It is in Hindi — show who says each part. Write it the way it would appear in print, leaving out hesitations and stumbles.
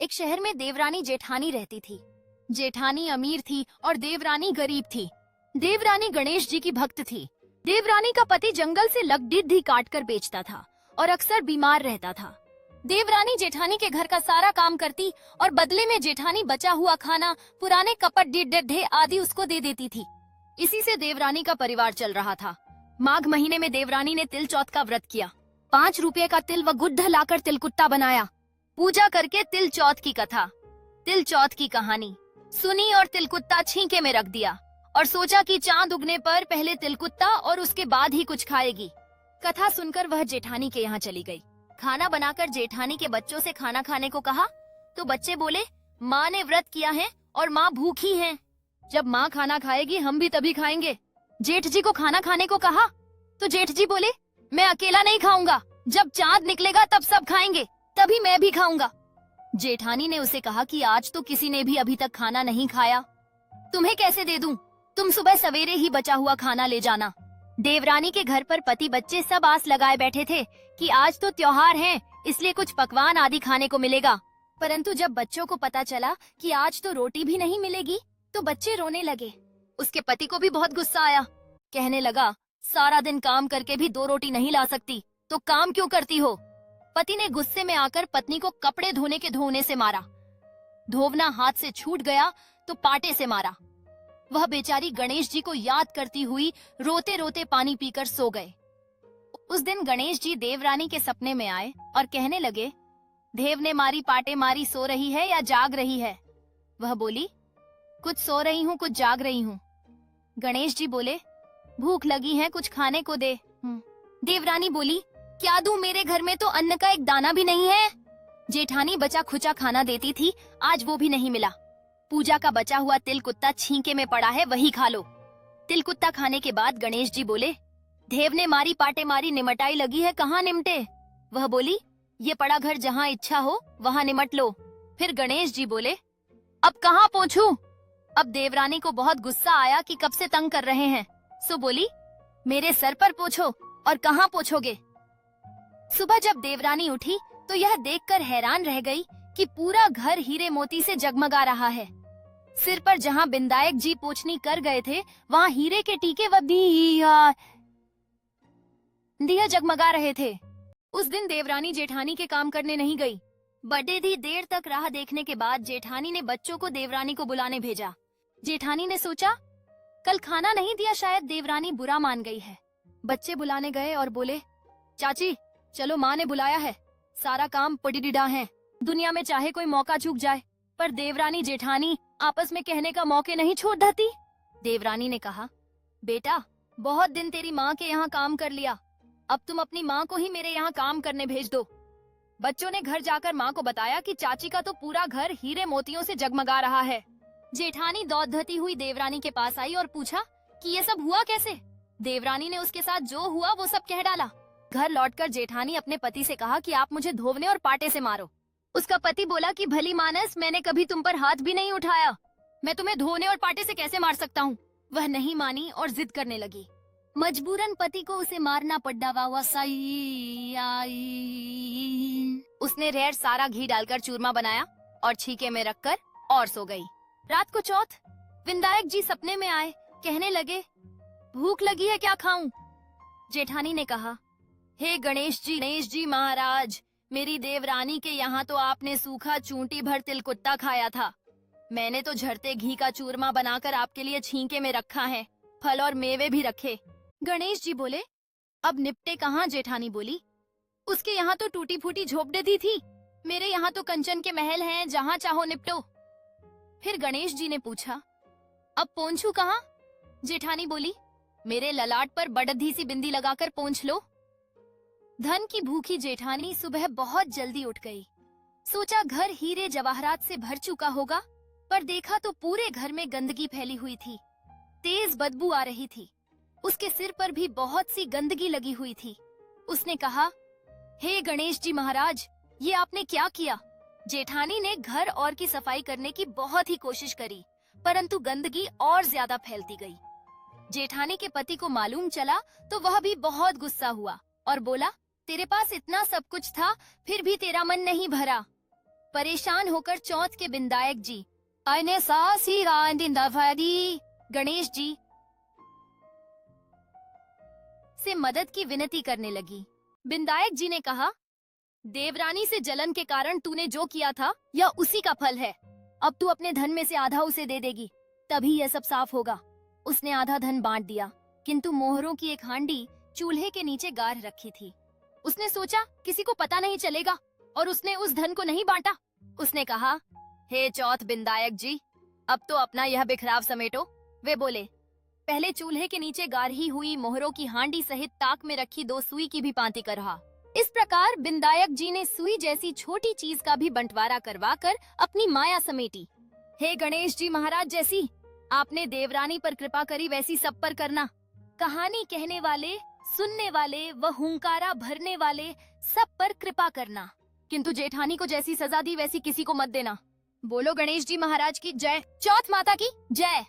Speaker 1: एक शहर में देवरानी जेठानी रहती थी। जेठानी अमीर थी और देवरानी गरीब थी। देवरानी गणेश जी की भक्त थी। देवरानी का पति जंगल से लकड़िद्धी काट कर बेचता था और अक्सर बीमार रहता था। देवरानी जेठानी के घर का सारा काम करती और बदले में जेठानी बचा हुआ खाना, पुराने कपड़े, डिड्ढे आदि उसको दे देती थी। इसी से देवरानी का परिवार चल रहा था। माघ महीने में देवरानी ने तिल चौथ का व्रत किया। 5 रुपए का तिल व गुड़ लाकर तिलकुट्टा बनाया। पूजा करके तिल चौथ की कथा, तिल चौथ की कहानी सुनी और तिलकुट्टा छींके में रख दिया और सोचा कि चांद उगने पर पहले तिलकुट्टा और उसके बाद ही कुछ खाएगी। कथा सुनकर वह जेठानी के यहाँ चली गई। खाना बनाकर जेठानी के बच्चों से खाना खाने को कहा तो बच्चे बोले, माँ ने व्रत किया है और माँ भूखी है। जब माँ खाना खाएगी हम भी तभी खाएंगे। जेठ जी को खाना खाने को कहा तो जेठ जी बोले, मैं अकेला नहीं खाऊंगा, जब चांद निकलेगा तब सब खाएंगे, तभी मैं भी खाऊंगा। जेठानी ने उसे कहा कि आज तो किसी ने भी अभी तक खाना नहीं खाया, तुम्हें कैसे दे दूं? तुम सुबह सवेरे ही बचा हुआ खाना ले जाना। देवरानी के घर पर पति बच्चे सब आस लगाए बैठे थे कि आज तो त्योहार है, इसलिए कुछ पकवान आदि खाने को मिलेगा। परंतु जब बच्चों को पता चला कि आज तो रोटी भी नहीं मिलेगी तो बच्चे रोने लगे। उसके पति को भी बहुत गुस्सा आया। कहने लगा, सारा दिन काम करके भी 2 रोटी नहीं ला सकती तो काम क्यों करती हो? पति ने गुस्से में आकर पत्नी को कपड़े धोने के धोने से मारा। धोवना हाथ से छूट गया तो पाटे से मारा। वह बेचारी गणेश जी को याद करती हुई रोते रोते पानी पीकर सो गए। उस दिन गणेश जी देवरानी के सपने में आए और कहने लगे, देव ने मारी पाटे मारी, सो रही है या जाग रही है? वह बोली, कुछ सो रही हूँ कुछ जाग रही हूँ। गणेश जी बोले, भूख लगी है, कुछ खाने को दे। देवरानी बोली, क्या दूं, मेरे घर में तो अन्न का एक दाना भी नहीं है। जेठानी बचा खुचा खाना देती थी, आज वो भी नहीं मिला। पूजा का बचा हुआ तिलकुट्टा छींके में पड़ा है, वही खा लो। तिलकुट्टा खाने के बाद गणेश जी बोले, देव ने मारी पाटे मारी, निमटाई लगी है, कहाँ निमटे? वह बोली, ये पड़ा घर, जहाँ इच्छा हो वहाँ निमट लो। फिर गणेश जी बोले, अब कहाँ पहुँचूं? अब देवरानी को बहुत गुस्सा आया कि कब से तंग कर रहे हैं, सो बोली, मेरे सर पर पोछो। और कहाँ पोछोगे? सुबह जब देवरानी उठी तो यह देखकर हैरान रह गई कि पूरा घर हीरे मोती से जगमगा रहा है। सिर पर जहाँ बिंदायक जी पोछनी कर गए थे वहाँ हीरे के टीके व दिया जगमगा रहे थे। उस दिन देवरानी जेठानी के काम करने नहीं गई। बड़े ही देर तक राह देखने के बाद जेठानी ने बच्चों को देवरानी को बुलाने भेजा। जेठानी ने सोचा, कल खाना नहीं दिया, शायद देवरानी बुरा मान गई है। बच्चे बुलाने गए और बोले, चाची चलो, माँ ने बुलाया है, सारा काम पड़ीडीडा है, दुनिया में चाहे कोई मौका चूक जाए पर देवरानी जेठानी आपस में कहने का मौके नहीं छोड़ देती। देवरानी ने कहा, बेटा बहुत दिन तेरी माँ के यहाँ काम कर लिया, अब तुम अपनी माँ को ही मेरे यहाँ काम करने भेज दो। बच्चों ने घर जाकर माँ को बताया कि चाची का तो पूरा घर हीरे मोतियों से जगमगा रहा है। जेठानी दौड़ती हुई देवरानी के पास आई और पूछा कि ये सब हुआ कैसे? देवरानी ने उसके साथ जो हुआ वो सब कह डाला। घर लौटकर जेठानी अपने पति से कहा कि आप मुझे धोवने और पाटे से मारो। उसका पति बोला कि भली मानस, मैंने कभी तुम पर हाथ भी नहीं उठाया, मैं तुम्हें धोने और पाटे से कैसे मार सकता हूँ? वह नहीं मानी और जिद करने लगी। मजबूरन पति को उसे मारना पड़ा। उसने ढेर सारा घी डालकर चूरमा बनाया और छीके में रखकर और सो गई। रात को चौथ, विंदायक जी सपने में आए, कहने लगे, भूख लगी है, क्या खाऊं? जेठानी ने कहा, हे गणेश जी महाराज, मेरी देवरानी के यहाँ तो आपने सूखा चूंटी भर तिलकुट्टा खाया था, मैंने तो झरते घी का चूरमा बनाकर आपके लिए छींके में रखा है, फल और मेवे भी रखे। गणेश जी बोले, अब निपटे कहाँ? जेठानी बोली, उसके यहाँ तो टूटी फूटी झोपड़ी दी थी, मेरे यहाँ तो कंचन के महल हैं, जहाँ चाहो निपटो। फिर गणेश जी ने पूछा, अब पोंछू कहाँ? जेठानी बोली, मेरे ललाट पर बड़धी सी बिंदी लगाकर पोंछ लो। धन की भूखी जेठानी सुबह बहुत जल्दी उठ गई। सोचा घर हीरे जवाहरात से भर चुका होगा, पर देखा तो पूरे घर में गंदगी फैली हुई थी, तेज बदबू आ रही थी। उसके सिर पर भी बहुत सी गंदगी लगी हुई थी। उसने कहा, हे गणेश जी महाराज, ये आपने क्या किया? जेठानी ने घर और की सफाई करने की बहुत ही कोशिश करी, परंतु गंदगी और ज्यादा फैलती गई। जेठानी के पति को मालूम चला तो वह भी बहुत गुस्सा हुआ और बोला, तेरे पास इतना सब कुछ था फिर भी तेरा मन नहीं भरा। परेशान होकर चौथ के विधायक जी आने सासी रांदी गणेश जी से मदद की विनती करने लगी। विधायक जी ने कहा, देवरानी से जलन के कारण तूने जो किया था यह उसी का फल है। अब तू अपने धन में से आधा उसे दे देगी, तभी यह सब साफ होगा। उसने आधा धन बांट दिया, किंतु मोहरों की एक हांडी चूल्हे के नीचे गाड़ रखी थी। उसने सोचा किसी को पता नहीं चलेगा और उसने उस धन को नहीं बांटा। उसने कहा, हे चौथ विधायक जी, अब तो अपना यह बिखराव समेटो। वे बोले, पहले चूल्हे के नीचे गाढ़ी हुई मोहरों की हांडी सहित ताक में रखी 2 सुई की भी पांति कर रहा। इस प्रकार विधायक जी ने सुई जैसी छोटी चीज का भी बंटवारा करवाकर अपनी माया समेटी। हे गणेश जी महाराज, जैसी आपने देवरानी पर कृपा करी वैसी सब पर करना। कहानी कहने वाले, सुनने वाले व हुंकारा भरने वाले सब पर कृपा करना, किंतु जेठानी को जैसी सजा दी वैसी किसी को मत देना। बोलो गणेश जी महाराज की जय। चौथ माता की जय।